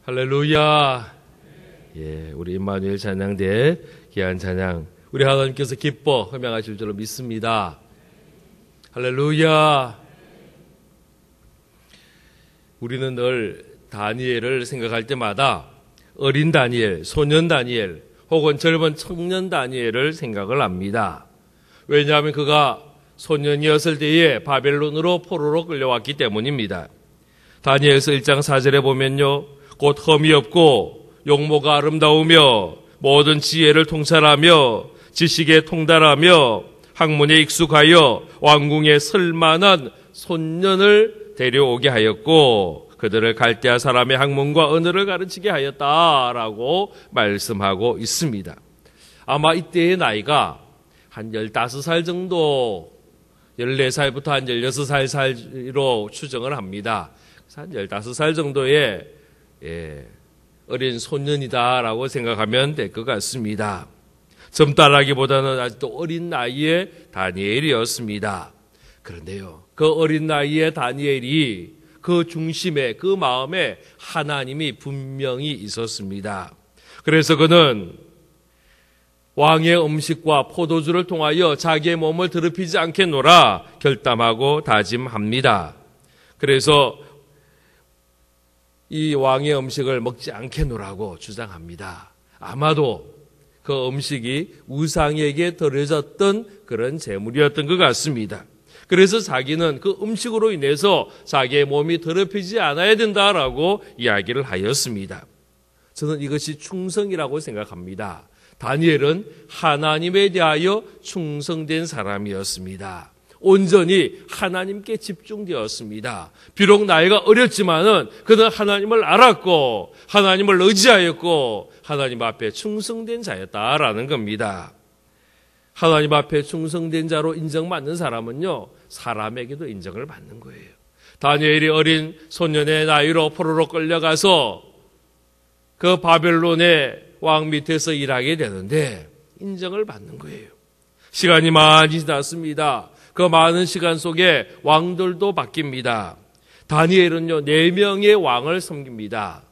할렐루야. 예, 우리 임마누엘 찬양대 귀한 찬양 우리 하나님께서 기뻐 흠양하실 줄로 믿습니다. 할렐루야. 우리는 늘 다니엘을 생각할 때마다 어린 다니엘, 소년 다니엘 혹은 젊은 청년 다니엘을 생각을 합니다. 왜냐하면 그가 소년이었을 때에 바벨론으로 포로로 끌려왔기 때문입니다. 다니엘서 1장 4절에 보면요, 곧 흠이 없고 용모가 아름다우며 모든 지혜를 통찰하며 지식에 통달하며 학문에 익숙하여 왕궁에 설만한 손년을 데려오게 하였고 그들을 갈대아 사람의 학문과 언어를 가르치게 하였다라고 말씀하고 있습니다. 아마 이때의 나이가 한 15살 정도, 14살부터 한 16살 사이로 추정을 합니다. 한 15살 정도의 어린 소년이다라고 생각하면 될 것 같습니다. 젊다라기보다는 아직도 어린 나이의 다니엘이었습니다. 그런데요, 그 어린 나이의 다니엘이 그 중심에, 그 마음에 하나님이 분명히 있었습니다. 그래서 그는 왕의 음식과 포도주를 통하여 자기의 몸을 더럽히지 않겠노라 결단하고 다짐합니다. 그래서 이 왕의 음식을 먹지 않겠노라고 주장합니다. 아마도 그 음식이 우상에게 드려졌던 그런 제물이었던 것 같습니다. 그래서 자기는 그 음식으로 인해서 자기의 몸이 더럽히지 않아야 된다라고 이야기를 하였습니다. 저는 이것이 충성이라고 생각합니다. 다니엘은 하나님에 대하여 충성된 사람이었습니다. 온전히 하나님께 집중되었습니다. 비록 나이가 어렸지만은 그는 하나님을 알았고 하나님을 의지하였고 하나님 앞에 충성된 자였다라는 겁니다. 하나님 앞에 충성된 자로 인정받는 사람은요, 사람에게도 인정을 받는 거예요. 다니엘이 어린 소년의 나이로 포로로 끌려가서 그 바벨론의 왕 밑에서 일하게 되는데 인정을 받는 거예요. 시간이 많이 지났습니다. 그 많은 시간 속에 왕들도 바뀝니다. 다니엘은요, 4명의 왕을 섬깁니다.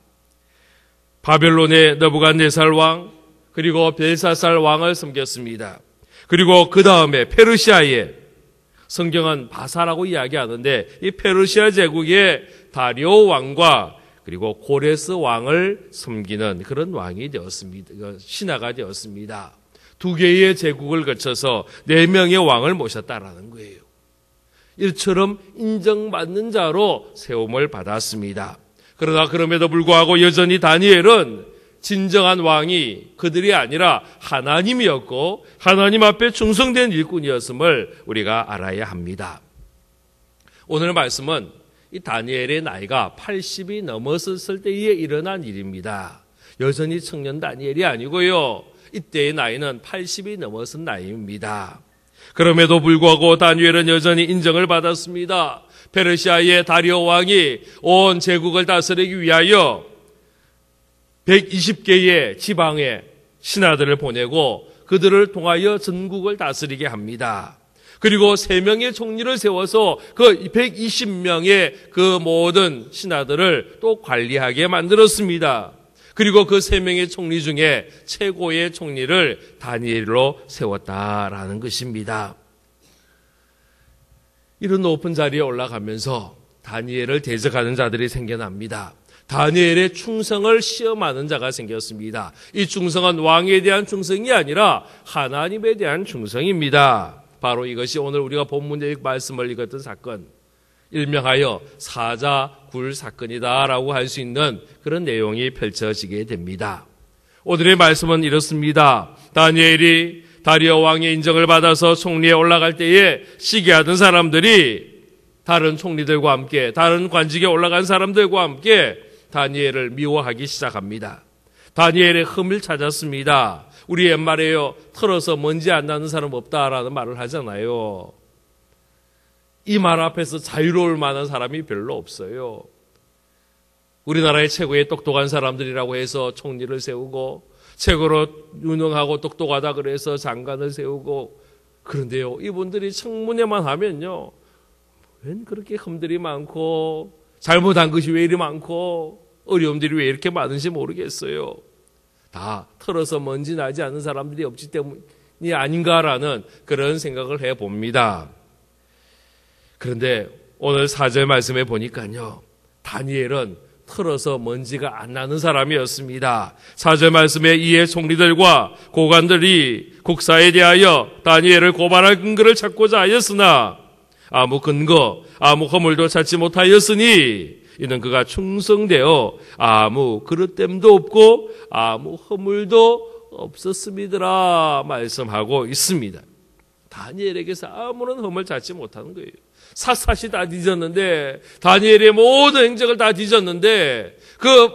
바벨론의 느부갓네살 왕, 그리고 벨사살 왕을 섬겼습니다. 그리고 그 다음에 페르시아의, 성경은 바사라고 이야기하는데 이 페르시아 제국의 다리오 왕과 그리고 고레스 왕을 섬기는 그런 왕이 되었습니다. 신하가 되었습니다. 2개의 제국을 거쳐서 4명의 왕을 모셨다라는 거예요. 이처럼 인정받는 자로 세움을 받았습니다. 그러나 그럼에도 불구하고 여전히 다니엘은 진정한 왕이 그들이 아니라 하나님이었고 하나님 앞에 충성된 일꾼이었음을 우리가 알아야 합니다. 오늘 말씀은 이 다니엘의 나이가 80이 넘었을 때에 일어난 일입니다. 여전히 청년 다니엘이 아니고요, 이때의 나이는 80이 넘었은 나이입니다. 그럼에도 불구하고 다니엘은 여전히 인정을 받았습니다. 페르시아의 다리오 왕이 온 제국을 다스리기 위하여 120개의 지방의 신하들을 보내고 그들을 통하여 전국을 다스리게 합니다. 그리고 3명의 총리를 세워서 그 120명의 그 모든 신하들을 또 관리하게 만들었습니다. 그리고 그 3명의 총리 중에 최고의 총리를 다니엘로 세웠다라는 것입니다. 이런 높은 자리에 올라가면서 다니엘을 대적하는 자들이 생겨납니다. 다니엘의 충성을 시험하는 자가 생겼습니다. 이 충성은 왕에 대한 충성이 아니라 하나님에 대한 충성입니다. 바로 이것이 오늘 우리가 본문의 말씀을 읽었던 사건, 일명하여 사자굴 사건이다라고 할 수 있는 그런 내용이 펼쳐지게 됩니다. 오늘의 말씀은 이렇습니다. 다니엘이 다리오 왕의 인정을 받아서 총리에 올라갈 때에 시기하던 사람들이 다른 총리들과 함께, 다른 관직에 올라간 사람들과 함께 다니엘을 미워하기 시작합니다. 다니엘의 흠을 찾았습니다. 우리 옛말에요, 털어서 먼지 안 나는 사람 없다라는 말을 하잖아요. 이 말 앞에서 자유로울 만한 사람이 별로 없어요. 우리나라의 최고의 똑똑한 사람들이라고 해서 총리를 세우고, 최고로 유능하고 똑똑하다 그래서 장관을 세우고, 그런데요, 이분들이 청문회만 하면요, 웬 그렇게 흠들이 많고 잘못한 것이 왜 이리 많고 어려움들이 왜 이렇게 많은지 모르겠어요. 다 털어서 먼지 나지 않는 사람들이 없기 때문이 아닌가라는 그런 생각을 해봅니다. 그런데 오늘 4절 말씀에 보니까요, 다니엘은 털어서 먼지가 안 나는 사람이었습니다. 4절 말씀에 이에 총리들과 고관들이 국사에 대하여 다니엘을 고발할 근거를 찾고자 하였으나 아무 근거, 아무 허물도 찾지 못하였으니 이는 그가 충성되어 아무 그릇됨도 없고 아무 허물도 없었음이더라 말씀하고 있습니다. 다니엘에게서 아무런 허물 찾지 못하는 거예요. 샅샅이 다 뒤졌는데, 다니엘의 모든 행적을 다 뒤졌는데, 그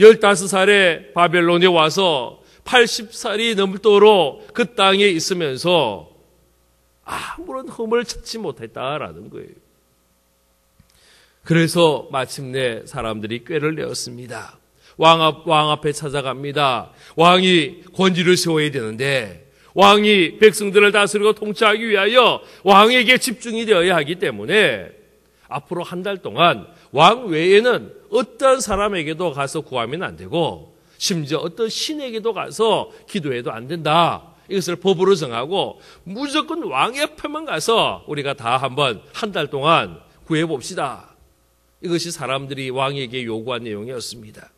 15살에 바벨론에 와서 80살이 넘도록 그 땅에 있으면서 아무런 허물을 찾지 못했다라는 거예요. 그래서 마침내 사람들이 꾀를 내었습니다. 왕 앞에 찾아갑니다. 왕이 권위를 세워야 되는데, 왕이 백성들을 다스리고 통치하기 위하여 왕에게 집중이 되어야 하기 때문에 앞으로 한 달 동안 왕 외에는 어떤 사람에게도 가서 구하면 안 되고, 심지어 어떤 신에게도 가서 기도해도 안 된다. 이것을 법으로 정하고 무조건 왕 옆에만 가서 우리가 다 한번 한 달 동안 구해봅시다. 이것이 사람들이 왕에게 요구한 내용이었습니다.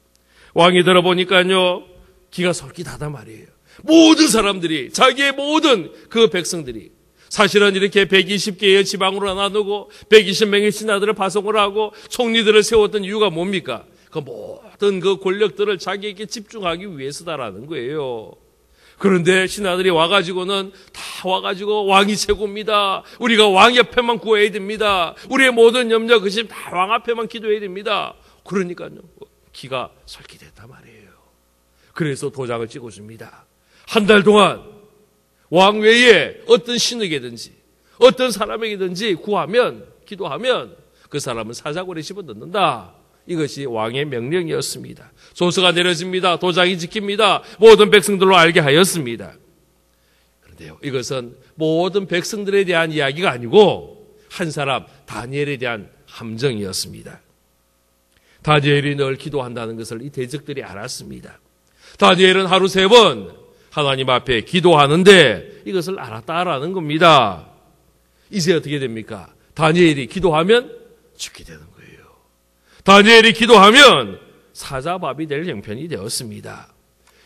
왕이 들어보니까요, 기가 솔깃하단 말이에요. 모든 사람들이, 자기의 모든 그 백성들이, 사실은 이렇게 120개의 지방으로 나누고 120명의 신하들을 파송을 하고 총리들을 세웠던 이유가 뭡니까? 그 모든 그 권력들을 자기에게 집중하기 위해서다라는 거예요. 그런데 신하들이 와가지고는 다 와가지고 왕이 최고입니다. 우리가 왕 옆에만 구해야 됩니다. 우리의 모든 염려, 근심 다 왕 앞에만 기도해야 됩니다. 그러니까요, 기가 솔깃했단 말이에요. 그래서 도장을 찍어줍니다. 한 달 동안 왕 외에 어떤 신에게든지 어떤 사람에게든지 구하면, 기도하면 그 사람은 사자고리에 집어넣는다. 이것이 왕의 명령이었습니다. 조서가 내려집니다. 도장이 찍힙니다. 모든 백성들로 알게 하였습니다. 그런데요, 이것은 모든 백성들에 대한 이야기가 아니고 한 사람 다니엘에 대한 함정이었습니다. 다니엘이 늘 기도한다는 것을 이 대적들이 알았습니다. 다니엘은 하루 3번 하나님 앞에 기도하는데 이것을 알았다라는 겁니다. 이제 어떻게 됩니까? 다니엘이 기도하면 죽게 되는 거예요. 다니엘이 기도하면 사자밥이 될 형편이 되었습니다.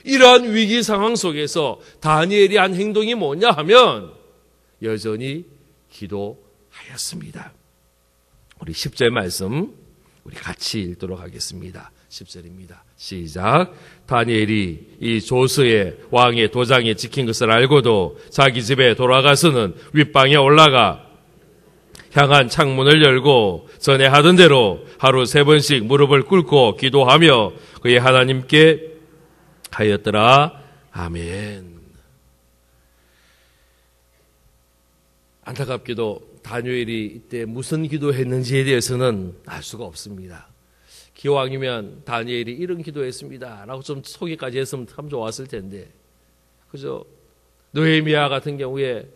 이러한 위기 상황 속에서 다니엘이 한 행동이 뭐냐 하면 여전히 기도하였습니다. 우리 10절 말씀 우리 같이 읽도록 하겠습니다. 10절입니다. 시작. 다니엘이 이 조서에 왕의 도장에 찍힌 것을 알고도 자기 집에 돌아가서는 윗방에 올라가 향한 창문을 열고 전에 하던 대로 하루 3번씩 무릎을 꿇고 기도하며 그의 하나님께 하였더라. 아멘. 안타깝게도 다니엘이 이때 무슨 기도했는지에 대해서는 알 수가 없습니다. 기왕이면 다니엘이 이런 기도했습니다 라고 좀 소개까지 했으면 참 좋았을 텐데, 그죠? 느헤미야 같은 경우에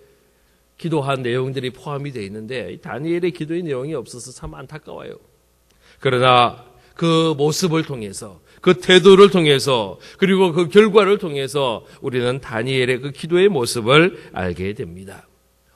기도한 내용들이 포함이 되어 있는데 다니엘의 기도의 내용이 없어서 참 안타까워요. 그러나 그 모습을 통해서, 그 태도를 통해서, 그리고 그 결과를 통해서 우리는 다니엘의 그 기도의 모습을 알게 됩니다.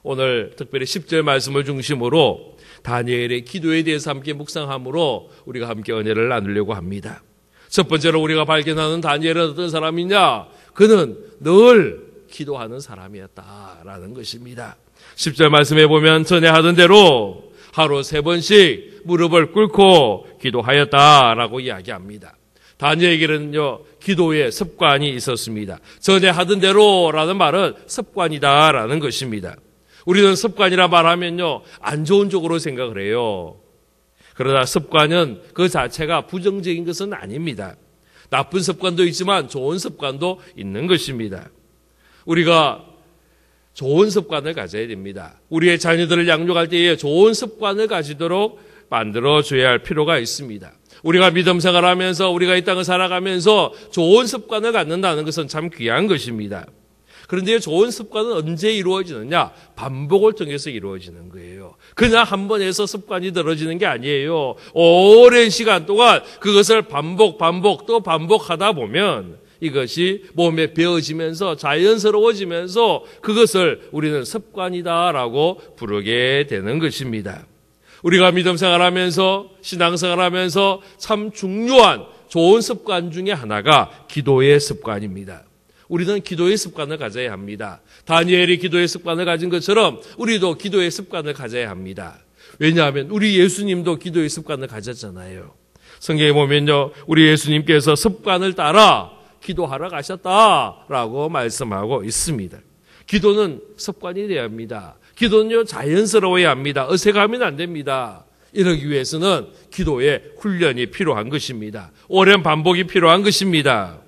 오늘 특별히 10절 말씀을 중심으로 다니엘의 기도에 대해서 함께 묵상함으로 우리가 함께 은혜를 나누려고 합니다. 첫 번째로 우리가 발견하는 다니엘은 어떤 사람이냐? 그는 늘 기도하는 사람이었다라는 것입니다. 10절 말씀에 보면 전에 하던 대로 하루 3번씩 무릎을 꿇고 기도하였다라고 이야기합니다. 다니엘에게는요, 기도의 습관이 있었습니다. 전에 하던 대로라는 말은 습관이다라는 것입니다. 우리는 습관이라 말하면요, 안 좋은 쪽으로 생각을 해요. 그러나 습관은 그 자체가 부정적인 것은 아닙니다. 나쁜 습관도 있지만 좋은 습관도 있는 것입니다. 우리가 좋은 습관을 가져야 됩니다. 우리의 자녀들을 양육할 때에 좋은 습관을 가지도록 만들어줘야 할 필요가 있습니다. 우리가 믿음 생활하면서 우리가 이 땅을 살아가면서 좋은 습관을 갖는다는 것은 참 귀한 것입니다. 그런데 좋은 습관은 언제 이루어지느냐? 반복을 통해서 이루어지는 거예요. 그냥 한 번 해서 습관이 들어지는 게 아니에요. 오랜 시간 동안 그것을 반복 또 반복하다 보면 이것이 몸에 배어지면서 자연스러워지면서 그것을 우리는 습관이다라고 부르게 되는 것입니다. 우리가 믿음 생활하면서 신앙생활하면서 참 중요한 좋은 습관 중에 하나가 기도의 습관입니다. 우리는 기도의 습관을 가져야 합니다. 다니엘이 기도의 습관을 가진 것처럼 우리도 기도의 습관을 가져야 합니다. 왜냐하면 우리 예수님도 기도의 습관을 가졌잖아요. 성경에 보면요, 우리 예수님께서 습관을 따라 기도하러 가셨다라고 말씀하고 있습니다. 기도는 습관이 되어야 합니다. 기도는요, 자연스러워야 합니다. 어색하면 안 됩니다. 이러기 위해서는 기도의 훈련이 필요한 것입니다. 오랜 반복이 필요한 것입니다.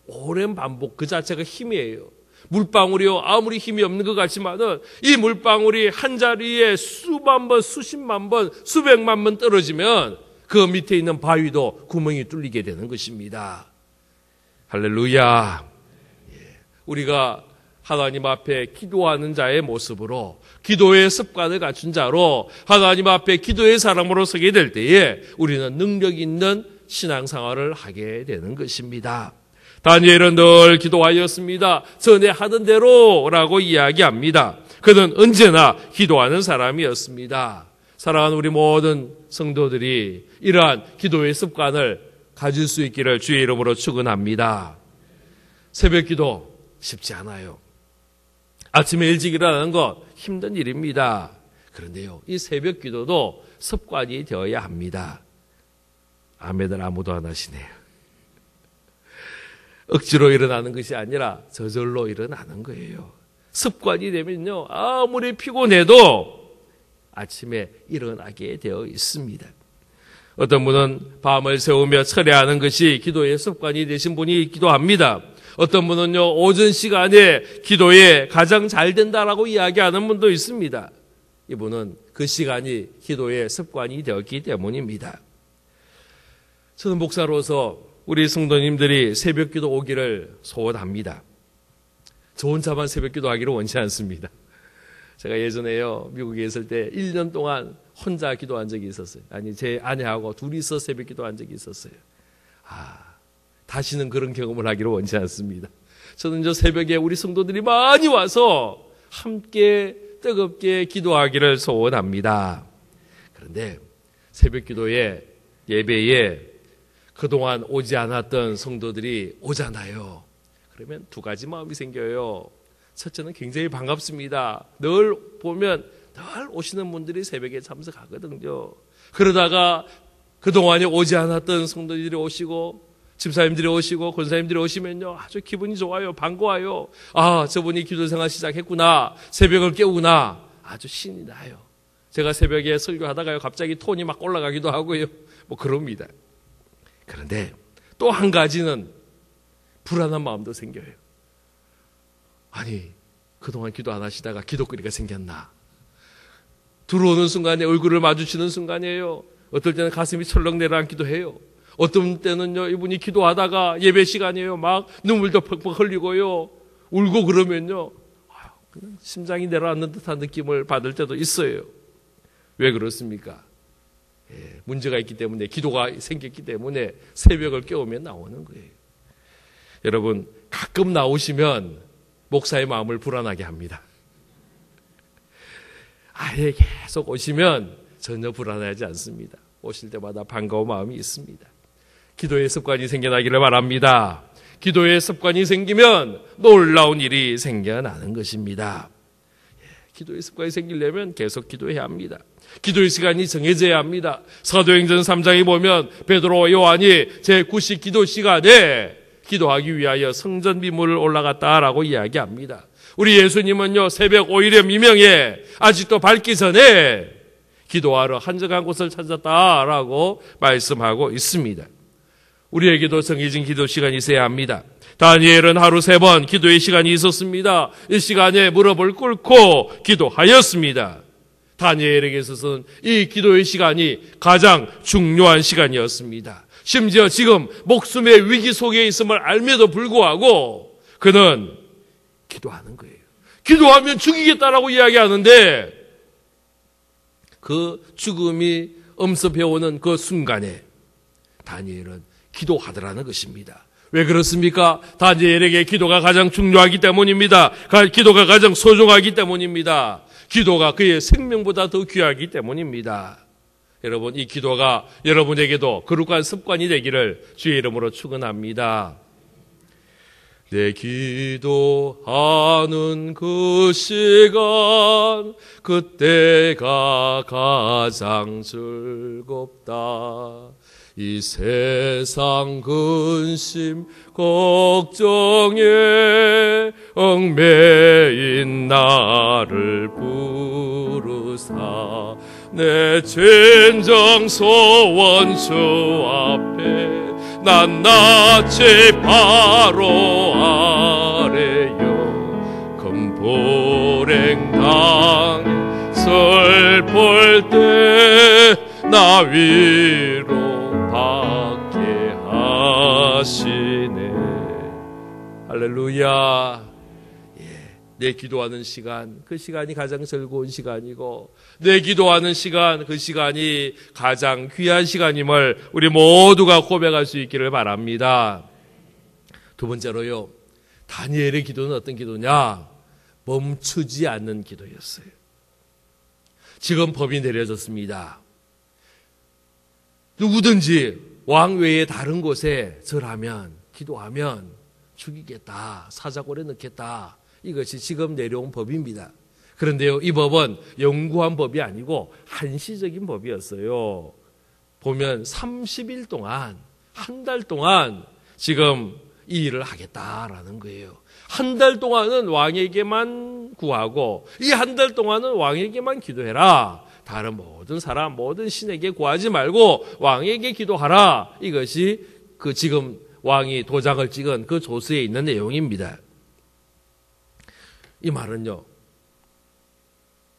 오랜 반복 그 자체가 힘이에요. 물방울이요, 아무리 힘이 없는 것 같지만은 이 물방울이 한 자리에 수만 번, 수십만 번, 수백만 번 떨어지면 그 밑에 있는 바위도 구멍이 뚫리게 되는 것입니다. 할렐루야. 우리가 하나님 앞에 기도하는 자의 모습으로, 기도의 습관을 갖춘 자로 하나님 앞에 기도의 사람으로 서게 될 때에 우리는 능력 있는 신앙생활을 하게 되는 것입니다. 다니엘은 늘 기도하였습니다. 전에 하던 대로라고 이야기합니다. 그는 언제나 기도하는 사람이었습니다. 사랑하는 우리 모든 성도들이 이러한 기도의 습관을 가질 수 있기를 주의 이름으로 축원합니다. 새벽 기도 쉽지 않아요. 아침에 일찍 일어나는 것 힘든 일입니다. 그런데요, 이 새벽 기도도 습관이 되어야 합니다. 아멘을 아무도 안 하시네요. 억지로 일어나는 것이 아니라 저절로 일어나는 거예요. 습관이 되면요, 아무리 피곤해도 아침에 일어나게 되어 있습니다. 어떤 분은 밤을 새우며 철야하는 것이 기도의 습관이 되신 분이 있기도 합니다. 어떤 분은요, 오전 시간에 기도에 가장 잘 된다라고 이야기하는 분도 있습니다. 이분은 그 시간이 기도의 습관이 되었기 때문입니다. 저는 목사로서 우리 성도님들이 새벽 기도 오기를 소원합니다. 저 혼자만 새벽 기도 하기를 원치 않습니다. 제가 예전에요, 미국에 있을 때 1년 동안 혼자 기도한 적이 있었어요. 아니, 제 아내하고 둘이서 새벽 기도한 적이 있었어요. 다시는 그런 경험을 하기를 원치 않습니다. 저는 저 새벽에 우리 성도들이 많이 와서 함께 뜨겁게 기도하기를 소원합니다. 그런데 새벽 기도에, 예배에 그동안 오지 않았던 성도들이 오잖아요. 그러면 두 가지 마음이 생겨요. 첫째는 굉장히 반갑습니다. 늘 보면 늘 오시는 분들이 새벽에 참석하거든요. 그러다가 그동안에 오지 않았던 성도들이 오시고 집사님들이 오시고 권사님들이 오시면요, 아주 기분이 좋아요. 반가워요. 저분이 기도생활 시작했구나. 새벽을 깨우구나. 아주 신이 나요. 제가 새벽에 설교하다가요, 갑자기 톤이 막 올라가기도 하고요. 그럽니다. 그런데 또 한 가지는 불안한 마음도 생겨요. 아니, 그동안 기도 안 하시다가 기도거리가 생겼나? 들어오는 순간에 얼굴을 마주치는 순간이에요. 어떨 때는 가슴이 철렁 내려앉기도 해요. 어떤 때는요, 이분이 기도하다가 예배 시간이에요, 막 눈물도 퍽퍽 흘리고요, 울고 그러면요, 그냥 심장이 내려앉는 듯한 느낌을 받을 때도 있어요. 왜 그렇습니까? 문제가 있기 때문에, 기도가 생겼기 때문에 새벽을 깨우면 나오는 거예요. 여러분, 가끔 나오시면 목사의 마음을 불안하게 합니다. 아예 계속 오시면 전혀 불안하지 않습니다. 오실 때마다 반가운 마음이 있습니다. 기도의 습관이 생겨나기를 바랍니다. 기도의 습관이 생기면 놀라운 일이 생겨나는 것입니다. 기도의 습관이 생기려면 계속 기도해야 합니다. 기도의 시간이 정해져야 합니다. 사도행전 3장에 보면 베드로와 요한이 제9시 기도 시간에 기도하기 위하여 성전 비문을 올라갔다라고 이야기합니다. 우리 예수님은요, 새벽 5일의 미명에 아직도 밝기 전에 기도하러 한적한 곳을 찾았다라고 말씀하고 있습니다. 우리에게도 정해진 기도 시간이 있어야 합니다. 다니엘은 하루 3번 기도의 시간이 있었습니다. 이 시간에 무릎을 꿇고 기도하였습니다. 다니엘에게 있어서는 이 기도의 시간이 가장 중요한 시간이었습니다. 심지어 지금 목숨의 위기 속에 있음을 알면도 불구하고 그는 기도하는 거예요. 기도하면 죽이겠다라고 이야기하는데 그 죽음이 엄습해오는 그 순간에 다니엘은 기도하더라는 것입니다. 왜 그렇습니까? 다니엘에게 기도가 가장 중요하기 때문입니다. 기도가 가장 소중하기 때문입니다. 기도가 그의 생명보다 더 귀하기 때문입니다. 여러분, 이 기도가 여러분에게도 거룩한 습관이 되기를 주의 이름으로 축원합니다. 내 기도하는 그 시간, 그때가 가장 즐겁다. 이 세상 근심 걱정에 얽매인 나를 부르사 내 진정 소원 주 앞에 낱낱이 바로 아래요. 금보랭 당해 슬플 때 나 위로 받게 하시네. 할렐루야. 내 기도하는 시간, 그 시간이 가장 즐거운 시간이고 내 기도하는 시간, 그 시간이 가장 귀한 시간임을 우리 모두가 고백할 수 있기를 바랍니다. 두 번째로요, 다니엘의 기도는 어떤 기도냐? 멈추지 않는 기도였어요. 지금 법이 내려졌습니다. 누구든지 왕 외에 다른 곳에 절하면, 기도하면 죽이겠다, 사자골에 넣겠다. 이것이 지금 내려온 법입니다. 그런데요, 이 법은 영구한 법이 아니고 한시적인 법이었어요. 보면 30일 동안, 한 달 동안 지금 이 일을 하겠다라는 거예요. 한 달 동안은 왕에게만 구하고 이 한 달 동안은 왕에게만 기도해라. 다른 모든 사람, 모든 신에게 구하지 말고 왕에게 기도하라. 이것이 그 지금 왕이 도장을 찍은 그 조서에 있는 내용입니다. 이 말은요,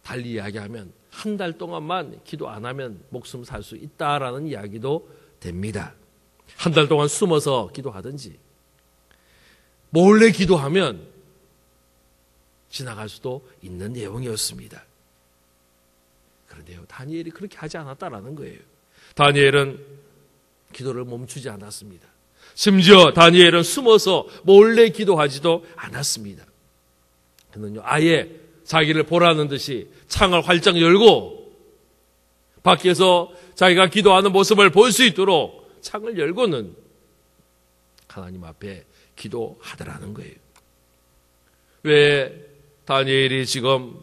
달리 이야기하면 한 달 동안만 기도 안 하면 목숨 살 수 있다라는 이야기도 됩니다. 한 달 동안 숨어서 기도하든지 몰래 기도하면 지나갈 수도 있는 내용이었습니다. 그런데요, 다니엘이 그렇게 하지 않았다라는 거예요. 다니엘은 기도를 멈추지 않았습니다. 심지어 다니엘은 숨어서 몰래 기도하지도 않았습니다. 그는요, 아예 자기를 보라는 듯이 창을 활짝 열고 밖에서 자기가 기도하는 모습을 볼 수 있도록 창을 열고는 하나님 앞에 기도하더라는 거예요. 왜 다니엘이 지금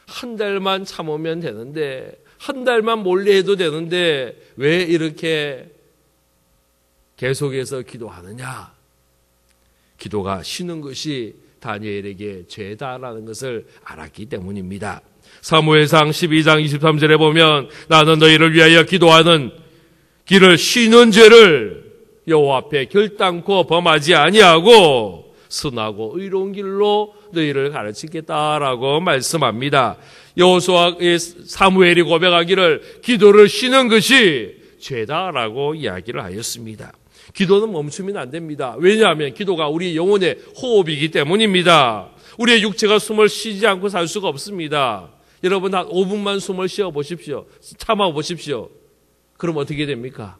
한 달만 참으면 되는데, 한 달만 몰래 해도 되는데 왜 이렇게 계속해서 기도하느냐? 기도가 쉬는 것이 다니엘에게 죄다라는 것을 알았기 때문입니다. 사무엘상 12장 23절에 보면 나는 너희를 위하여 기도하는 길을 쉬는 죄를 여호와 앞에 결단코 범하지 아니하고 선하고 의로운 길로 너희를 가르치겠다라고 말씀합니다. 여호수아의 사무엘이 고백하기를 기도를 쉬는 것이 죄다라고 이야기를 하였습니다. 기도는 멈추면 안 됩니다. 왜냐하면 기도가 우리 영혼의 호흡이기 때문입니다. 우리의 육체가 숨을 쉬지 않고 살 수가 없습니다. 여러분 한 5분만 숨을 쉬어 보십시오. 참아 보십시오. 그럼 어떻게 됩니까?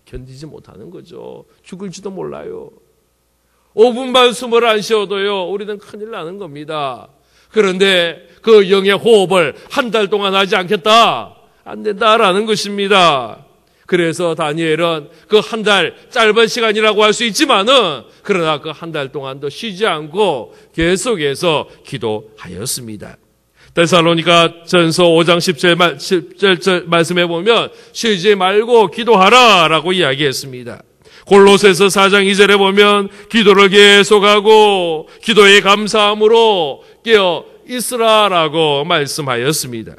견디지 못하는 거죠. 죽을지도 몰라요. 5분만 숨을 안 쉬어도요, 우리는 큰일 나는 겁니다. 그런데 그 영의 호흡을 한 달 동안 하지 않겠다, 안 된다라는 것입니다. 그래서 다니엘은 그 한 달, 짧은 시간이라고 할 수 있지만은 그러나 그 한 달 동안도 쉬지 않고 계속해서 기도하였습니다. 데살로니가 전서 5장 10절 말씀해 보면 쉬지 말고 기도하라 라고 이야기했습니다. 골로새서 4장 2절에 보면 기도를 계속하고 기도에 감사함으로 깨어 있으라라고 말씀하였습니다.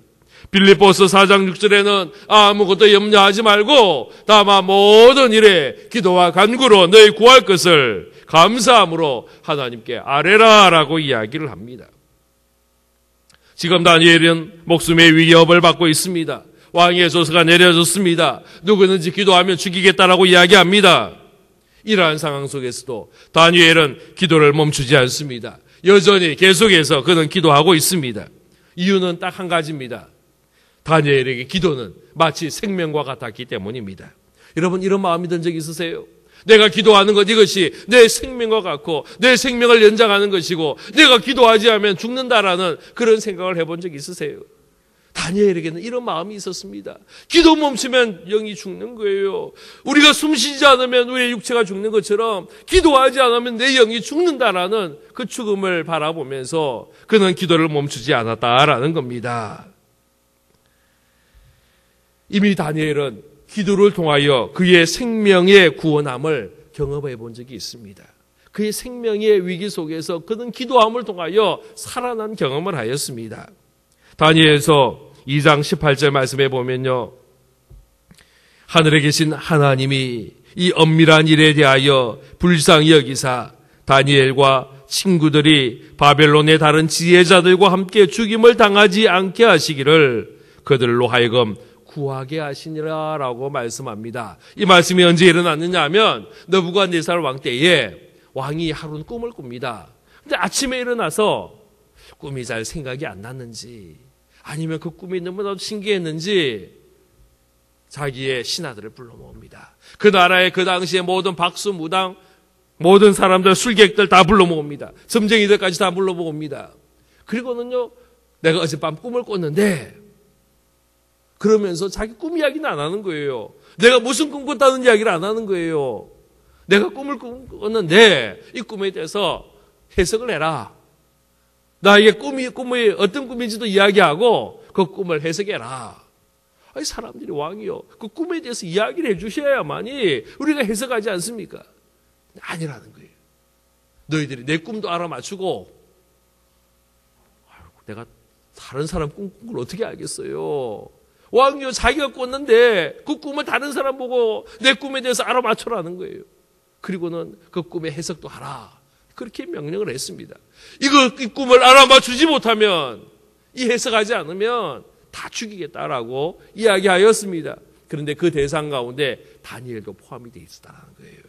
빌립보서 4장 6절에는 아무것도 염려하지 말고 다만 모든 일에 기도와 간구로 너희 구할 것을 감사함으로 하나님께 아뢰라라고 이야기를 합니다. 지금 다니엘은 목숨의 위협을 받고 있습니다. 왕의 조서가 내려졌습니다. 누구든지 기도하면 죽이겠다라고 이야기합니다. 이러한 상황 속에서도 다니엘은 기도를 멈추지 않습니다. 여전히 계속해서 그는 기도하고 있습니다. 이유는 딱 한 가지입니다. 다니엘에게 기도는 마치 생명과 같았기 때문입니다. 여러분, 이런 마음이 든 적 있으세요? 내가 기도하는 것, 이것이 내 생명과 같고 내 생명을 연장하는 것이고 내가 기도하지 않으면 죽는다라는 그런 생각을 해본 적 있으세요? 다니엘에게는 이런 마음이 있었습니다. 기도 멈추면 영이 죽는 거예요. 우리가 숨쉬지 않으면 우리의 육체가 죽는 것처럼 기도하지 않으면 내 영이 죽는다라는 그 죽음을 바라보면서 그는 기도를 멈추지 않았다라는 겁니다. 이미 다니엘은 기도를 통하여 그의 생명의 구원함을 경험해 본 적이 있습니다. 그의 생명의 위기 속에서 그는 기도함을 통하여 살아난 경험을 하였습니다. 다니엘서 2장 18절 말씀에 보면요, 하늘에 계신 하나님이 이 엄밀한 일에 대하여 불쌍히 여기사 다니엘과 친구들이 바벨론의 다른 지혜자들과 함께 죽임을 당하지 않게 하시기를 그들로 하여금 구하게 하시니라 라고 말씀합니다. 이 말씀이 언제 일어났느냐 하면 느부갓네살 왕 때에 왕이 하루는 꿈을 꿉니다. 근데 아침에 일어나서 꿈이 잘 생각이 안 났는지 아니면 그 꿈이 너무나도 신기했는지 자기의 신하들을 불러 모읍니다. 그 나라의 그 당시에 모든 박수, 무당, 모든 사람들, 술객들 다 불러 모읍니다. 점쟁이들까지 다 불러 모읍니다. 그리고는요, 내가 어젯밤 꿈을 꿨는데 그러면서 자기 꿈 이야기는 안 하는 거예요. 내가 무슨 꿈 꿨다는 이야기를 안 하는 거예요. 내가 꿈을 꿨는데 이 꿈에 대해서 해석을 해라. 나에게 꿈이 어떤 꿈인지도 이야기하고 그 꿈을 해석해라. 아니, 사람들이 왕이요, 그 꿈에 대해서 이야기를 해주셔야만이 우리가 해석하지 않습니까? 아니라는 거예요. 너희들이 내 꿈도 알아맞추고, 내가 다른 사람 꿈을 어떻게 알겠어요? 왕이요, 자기가 꿨는데 그 꿈을 다른 사람 보고 내 꿈에 대해서 알아맞추라는 거예요. 그리고는 그 꿈의 해석도 하라. 그렇게 명령을 했습니다. 이 꿈을 알아맞추지 못하면, 이 해석하지 않으면 다 죽이겠다라고 이야기하였습니다. 그런데 그 대상 가운데 다니엘도 포함이 되어 있었다는 거예요.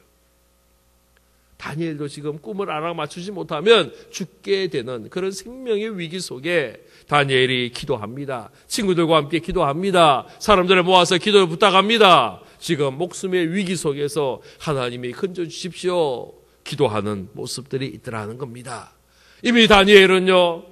다니엘도 지금 꿈을 알아맞추지 못하면 죽게 되는 그런 생명의 위기 속에 다니엘이 기도합니다. 친구들과 함께 기도합니다. 사람들을 모아서 기도를 부탁합니다. 지금 목숨의 위기 속에서 하나님이 건져주십시오. 기도하는 모습들이 있더라는 겁니다. 이미 다니엘은요,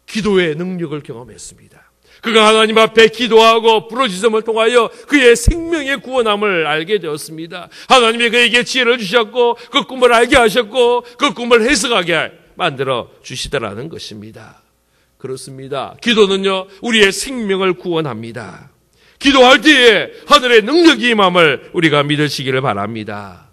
기도의 능력을 경험했습니다. 그가 하나님 앞에 기도하고 부르짖음을 통하여 그의 생명의 구원함을 알게 되었습니다. 하나님이 그에게 지혜를 주셨고 그 꿈을 알게 하셨고 그 꿈을 해석하게 만들어 주시더라는 것입니다. 그렇습니다. 기도는요, 우리의 생명을 구원합니다. 기도할 때에 하늘의 능력이 임함을 우리가 믿으시기를 바랍니다.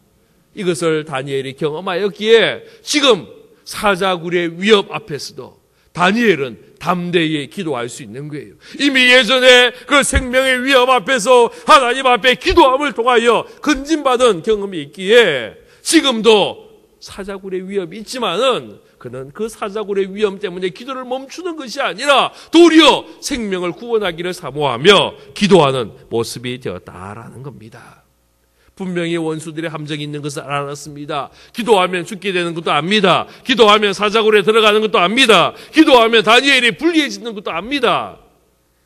이것을 다니엘이 경험하였기에 지금 사자굴의 위협 앞에서도 다니엘은 담대히 기도할 수 있는 거예요. 이미 예전에 그 생명의 위협 앞에서 하나님 앞에 기도함을 통하여 건진받은 경험이 있기에 지금도 사자굴의 위협이 있지만은 그는 그 사자굴의 위험 때문에 기도를 멈추는 것이 아니라 도리어 생명을 구원하기를 사모하며 기도하는 모습이 되었다라는 겁니다. 분명히 원수들의 함정이 있는 것을 알았습니다. 기도하면 죽게 되는 것도 압니다. 기도하면 사자굴에 들어가는 것도 압니다. 기도하면 다니엘이 불리해지는 것도 압니다.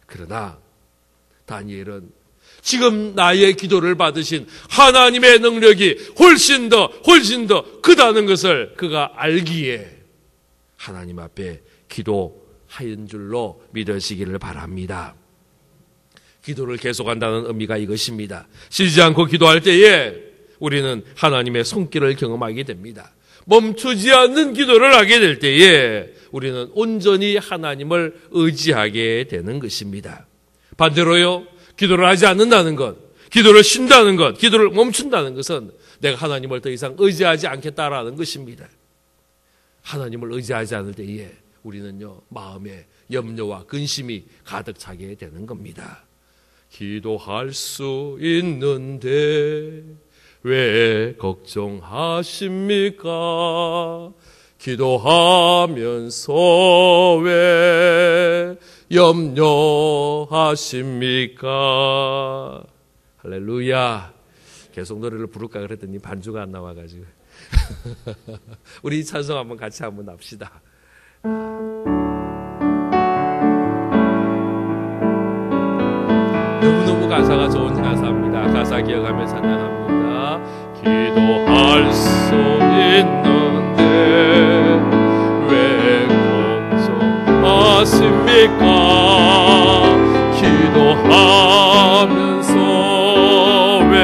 그러나 다니엘은 지금 나의 기도를 받으신 하나님의 능력이 훨씬 더 크다는 것을 그가 알기에 하나님 앞에 기도하인 줄로 믿으시기를 바랍니다. 기도를 계속한다는 의미가 이것입니다. 쉬지 않고 기도할 때에 우리는 하나님의 손길을 경험하게 됩니다. 멈추지 않는 기도를 하게 될 때에 우리는 온전히 하나님을 의지하게 되는 것입니다. 반대로요, 기도를 하지 않는다는 것, 기도를 쉰다는 것, 기도를 멈춘다는 것은 내가 하나님을 더 이상 의지하지 않겠다라는 것입니다. 하나님을 의지하지 않을 때에 우리는요, 마음에 염려와 근심이 가득 차게 되는 겁니다. 기도할 수 있는데 왜 걱정하십니까? 기도하면서 왜 염려하십니까? 할렐루야. 계속 노래를 부를까 그랬더니 반주가 안 나와가지고 우리 찬송 한번 같이 한번 합시다. 너무너무 가사가 좋은 가사입니다. 가사 기억하며 찬양합니다. 기도할 수 있는데 왜 걱정하십니까? 기도하면서 왜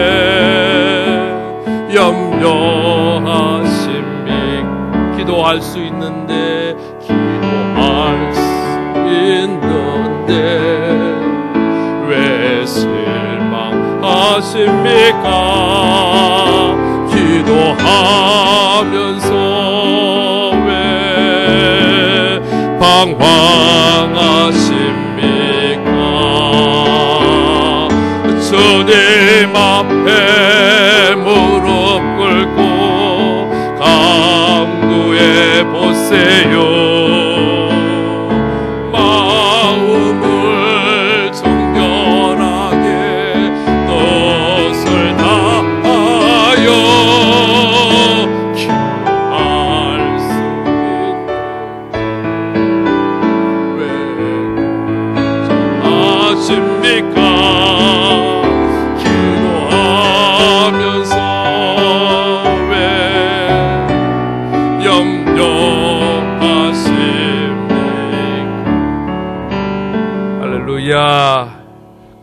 염려하십니까? 기도할 수 있는데 기도할 수 있는데 왜 실망하십니까? 기도하면서 왜 방황하십니까? 주님 앞에 무릎 꿇고 간구해 보세요.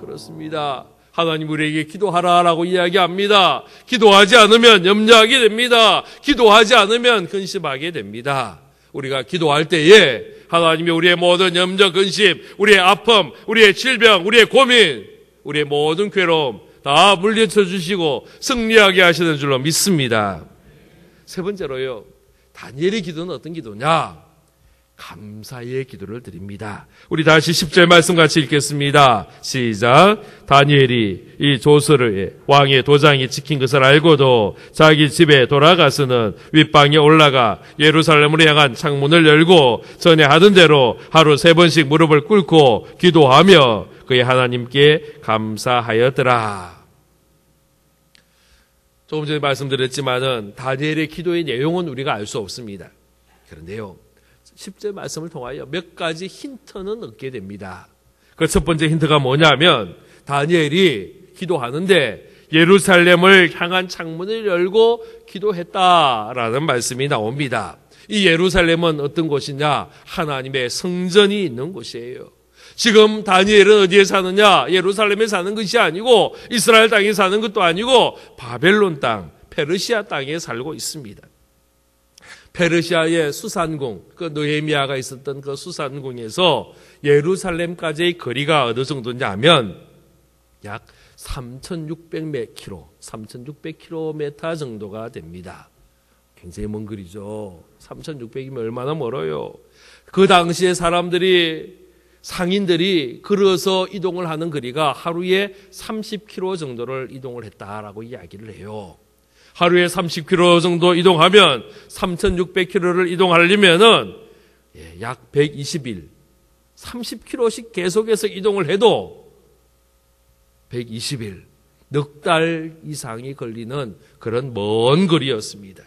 그렇습니다. 하나님 우리에게 기도하라라고 이야기합니다. 기도하지 않으면 염려하게 됩니다. 기도하지 않으면 근심하게 됩니다. 우리가 기도할 때에 하나님이 우리의 모든 염려, 근심, 우리의 아픔, 우리의 질병, 우리의 고민, 우리의 모든 괴로움 다 물리쳐 주시고 승리하게 하시는 줄로 믿습니다. 세 번째로요, 다니엘의 기도는 어떤 기도냐? 감사의 기도를 드립니다. 우리 다시 10절 말씀 같이 읽겠습니다. 시작. 다니엘이 이 조서를 왕의 도장이 지킨 것을 알고도 자기 집에 돌아가서는 윗방에 올라가 예루살렘으로 향한 창문을 열고 전에 하던 대로 하루 3번씩 무릎을 꿇고 기도하며 그의 하나님께 감사하였더라. 조금 전에 말씀드렸지만은 다니엘의 기도의 내용은 우리가 알 수 없습니다. 그런데요, 10절 말씀을 통하여 몇 가지 힌트는 얻게 됩니다. 그 첫 번째 힌트가 뭐냐면 다니엘이 기도하는데 예루살렘을 향한 창문을 열고 기도했다라는 말씀이 나옵니다. 이 예루살렘은 어떤 곳이냐? 하나님의 성전이 있는 곳이에요. 지금 다니엘은 어디에 사느냐? 예루살렘에 사는 것이 아니고 이스라엘 땅에 사는 것도 아니고 바벨론 땅, 페르시아 땅에 살고 있습니다. 페르시아의 수산궁, 그 느헤미야가 있었던 그 수산궁에서 예루살렘까지의 거리가 어느 정도냐 하면 약 3,600km 정도가 됩니다. 굉장히 먼 거리죠. 3,600이면 얼마나 멀어요. 그 당시에 상인들이 걸어서 이동을 하는 거리가 하루에 30km 정도를 이동을 했다라고 이야기를 해요. 하루에 30km 정도 이동하면 3,600km를 이동하려면은 약 120일, 30km씩 계속해서 이동을 해도 120일, 넉 달 이상이 걸리는 그런 먼 거리였습니다.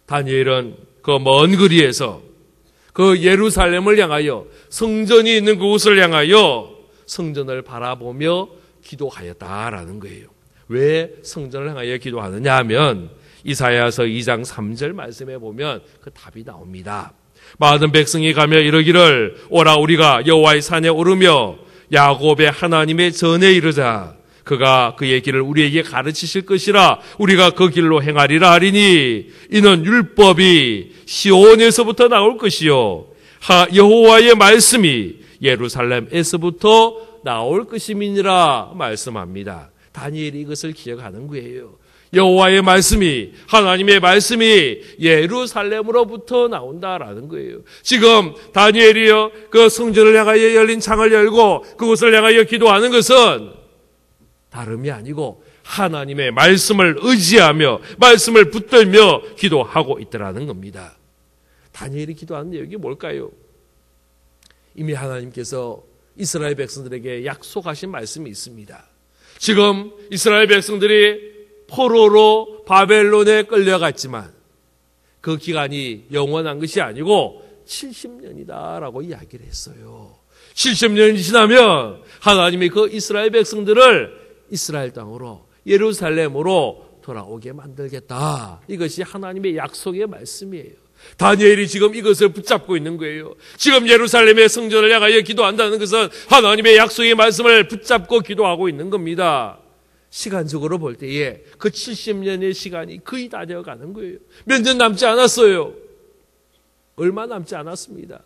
다니엘은 그 먼 거리에서 그 예루살렘을 향하여 성전이 있는 그곳을 향하여 성전을 바라보며 기도하였다라는 거예요. 왜 성전을 향하여 기도하느냐 하면 이사야서 2장 3절 말씀에 보면 그 답이 나옵니다. 많은 백성이 가며 이르기를 오라 우리가 여호와의 산에 오르며 야곱의 하나님의 전에 이르자. 그가 그의 길을 우리에게 가르치실 것이라 우리가 그 길로 행하리라 하리니 이는 율법이 시온에서부터 나올 것이요 여호와의 말씀이 예루살렘에서부터 나올 것임이니라 말씀합니다. 다니엘이 이것을 기억하는 거예요. 여호와의 말씀이, 하나님의 말씀이 예루살렘으로부터 나온다라는 거예요. 지금 다니엘이요, 그 성전을 향하여 열린 창을 열고 그곳을 향하여 기도하는 것은 다름이 아니고 하나님의 말씀을 의지하며 말씀을 붙들며 기도하고 있더라는 겁니다. 다니엘이 기도하는 내용이 뭘까요? 이미 하나님께서 이스라엘 백성들에게 약속하신 말씀이 있습니다. 지금 이스라엘 백성들이 포로로 바벨론에 끌려갔지만 그 기간이 영원한 것이 아니고 70년이다라고 이야기를 했어요. 70년이 지나면 하나님이 그 이스라엘 백성들을 이스라엘 땅으로 예루살렘으로 돌아오게 만들겠다. 이것이 하나님의 약속의 말씀이에요. 다니엘이 지금 이것을 붙잡고 있는 거예요. 지금 예루살렘의 성전을 향하여 기도한다는 것은 하나님의 약속의 말씀을 붙잡고 기도하고 있는 겁니다. 시간적으로 볼 때에 그 70년의 시간이 거의 다 되어가는 거예요. 몇 년 남지 않았어요. 얼마 남지 않았습니다.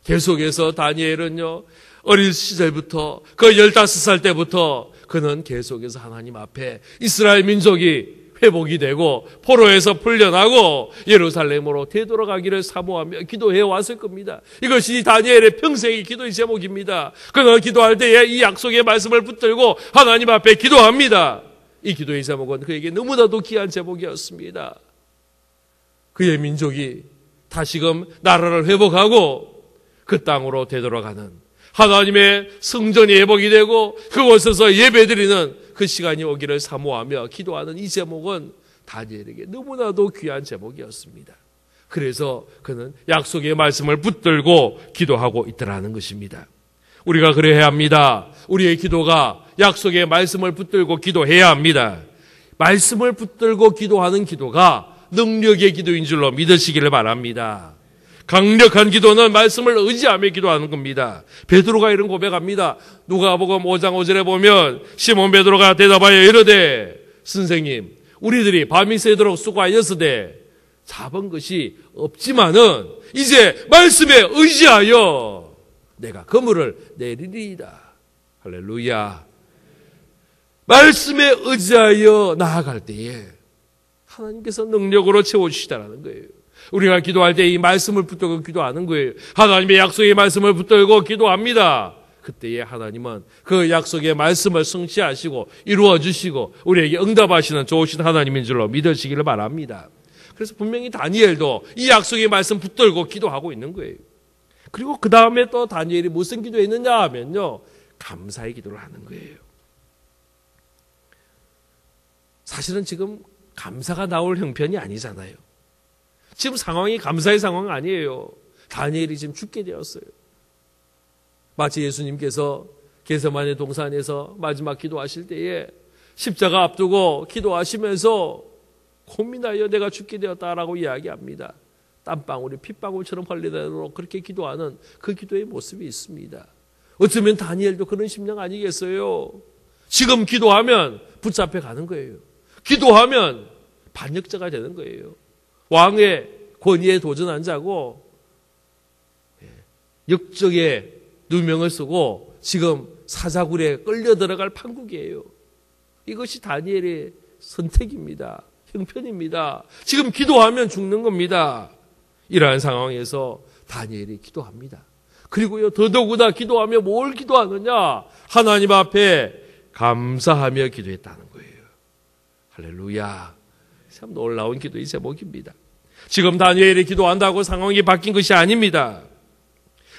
계속해서 다니엘은요, 어린 시절부터 그 15살 때부터 그는 계속해서 하나님 앞에 이스라엘 민족이 회복이 되고 포로에서 풀려나고 예루살렘으로 되돌아가기를 사모하며 기도해 왔을 겁니다. 이것이 다니엘의 평생의 기도의 제목입니다. 그는 기도할 때에 이 약속의 말씀을 붙들고 하나님 앞에 기도합니다. 이 기도의 제목은 그에게 너무나도 귀한 제목이었습니다. 그의 민족이 다시금 나라를 회복하고 그 땅으로 되돌아가는 하나님의 성전이 회복이 되고 그곳에서 예배드리는 그 시간이 오기를 사모하며 기도하는 이 제목은 다니엘에게 너무나도 귀한 제목이었습니다. 그래서 그는 약속의 말씀을 붙들고 기도하고 있더라는 것입니다. 우리가 그래야 합니다. 우리의 기도가 약속의 말씀을 붙들고 기도해야 합니다. 말씀을 붙들고 기도하는 기도가 능력의 기도인 줄로 믿으시기를 바랍니다. 강력한 기도는 말씀을 의지하며 기도하는 겁니다. 베드로가 이런 고백합니다. 누가복음 5장 5절에 보면 시몬 베드로가 대답하여 이르되 선생님 우리들이 밤이 새도록 수고하였으되 잡은 것이 없지만은 이제 말씀에 의지하여 내가 그물을 내리리이다. 할렐루야. 말씀에 의지하여 나아갈 때에 하나님께서 능력으로 채워주시다라는 거예요. 우리가 기도할 때 이 말씀을 붙들고 기도하는 거예요. 하나님의 약속의 말씀을 붙들고 기도합니다. 그때에 하나님은 그 약속의 말씀을 성취하시고 이루어 주시고 우리에게 응답하시는 좋으신 하나님인 줄로 믿으시기를 바랍니다. 그래서 분명히 다니엘도 이 약속의 말씀 붙들고 기도하고 있는 거예요. 그리고 그 다음에 또 다니엘이 무슨 기도했느냐 하면요, 감사의 기도를 하는 거예요. 사실은 지금 감사가 나올 형편이 아니잖아요. 지금 상황이 감사의 상황 아니에요. 다니엘이 지금 죽게 되었어요. 마치 예수님께서 겟세마네 동산에서 마지막 기도하실 때에 십자가 앞두고 기도하시면서 고민하여 내가 죽게 되었다라고 이야기합니다. 땀방울이 핏방울처럼 흘리도록 그렇게 기도하는 그 기도의 모습이 있습니다. 어쩌면 다니엘도 그런 심령 아니겠어요? 지금 기도하면 붙잡혀 가는 거예요. 기도하면 반역자가 되는 거예요. 왕의 권위에 도전한 자고 역적의 누명을 쓰고 지금 사자굴에 끌려 들어갈 판국이에요. 이것이 다니엘의 선택입니다. 형편입니다. 지금 기도하면 죽는 겁니다. 이러한 상황에서 다니엘이 기도합니다. 그리고요, 더더구나 기도하며 뭘 기도하느냐? 하나님 앞에 감사하며 기도했다는 거예요. 할렐루야. 참 놀라운 기도의 제목입니다. 지금 다니엘이 기도한다고 상황이 바뀐 것이 아닙니다.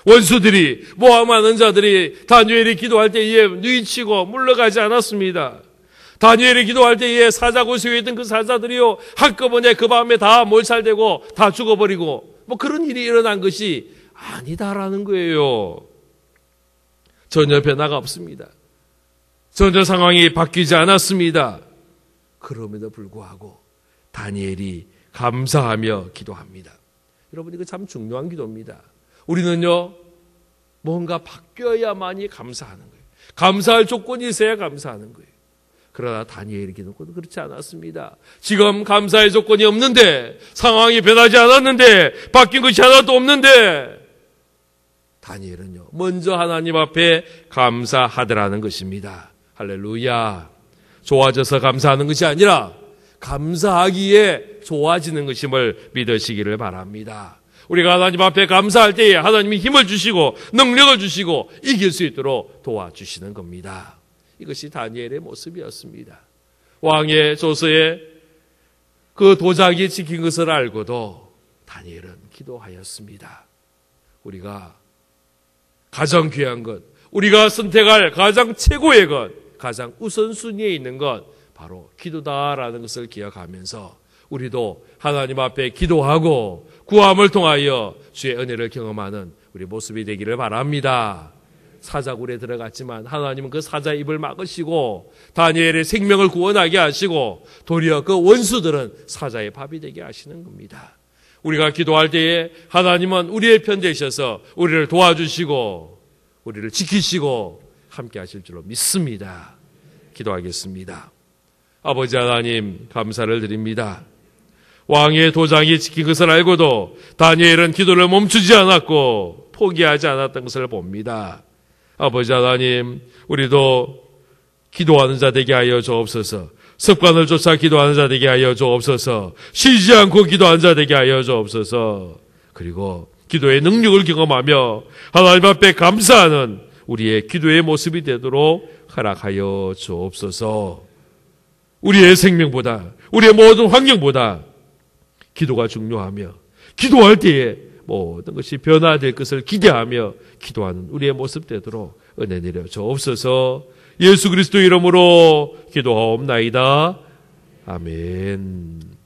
원수들이, 모함하는 자들이 다니엘이 기도할 때에 누이치고 물러가지 않았습니다. 다니엘이 기도할 때에 사자굴 있던 그 사자들이요, 한꺼번에 그 밤에 다 몰살되고 다 죽어버리고 뭐 그런 일이 일어난 것이 아니다라는 거예요. 전혀 변화가 없습니다. 전혀 상황이 바뀌지 않았습니다. 그럼에도 불구하고 다니엘이 감사하며 기도합니다. 여러분, 이거 참 중요한 기도입니다. 우리는요, 뭔가 바뀌어야만이 감사하는 거예요. 감사할 조건이 있어야 감사하는 거예요. 그러나 다니엘의 기도는 그렇지 않았습니다. 지금 감사의 조건이 없는데, 상황이 변하지 않았는데, 바뀐 것이 하나도 없는데, 다니엘은요, 먼저 하나님 앞에 감사하더라는 것입니다. 할렐루야. 좋아져서 감사하는 것이 아니라 감사하기에 좋아지는 것임을 믿으시기를 바랍니다. 우리가 하나님 앞에 감사할 때에 하나님이 힘을 주시고 능력을 주시고 이길 수 있도록 도와주시는 겁니다. 이것이 다니엘의 모습이었습니다. 왕의 조서에 그 도장이 찍힌 것을 알고도 다니엘은 기도하였습니다. 우리가 가장 귀한 것, 우리가 선택할 가장 최고의 것, 가장 우선순위에 있는 것, 바로 기도다라는 것을 기억하면서 우리도 하나님 앞에 기도하고 구함을 통하여 주의 은혜를 경험하는 우리 모습이 되기를 바랍니다. 사자굴에 들어갔지만 하나님은 그 사자의 입을 막으시고 다니엘의 생명을 구원하게 하시고 도리어 그 원수들은 사자의 밥이 되게 하시는 겁니다. 우리가 기도할 때에 하나님은 우리의 편 되셔서 우리를 도와주시고 우리를 지키시고 함께 하실 줄로 믿습니다. 기도하겠습니다. 아버지 하나님 감사를 드립니다. 왕의 도장이 지킨 것을 알고도 다니엘은 기도를 멈추지 않았고 포기하지 않았던 것을 봅니다. 아버지 하나님, 우리도 기도하는 자 되게 하여 주옵소서. 습관을 쫓아 기도하는 자 되게 하여 주옵소서. 쉬지 않고 기도하는 자 되게 하여 주옵소서. 그리고 기도의 능력을 경험하며 하나님 앞에 감사하는 우리의 기도의 모습이 되도록 허락하여 주옵소서. 우리의 생명보다, 우리의 모든 환경보다 기도가 중요하며 기도할 때에 모든 것이 변화될 것을 기대하며 기도하는 우리의 모습 되도록 은혜 내려 주옵소서. 예수 그리스도 이름으로 기도하옵나이다. 아멘.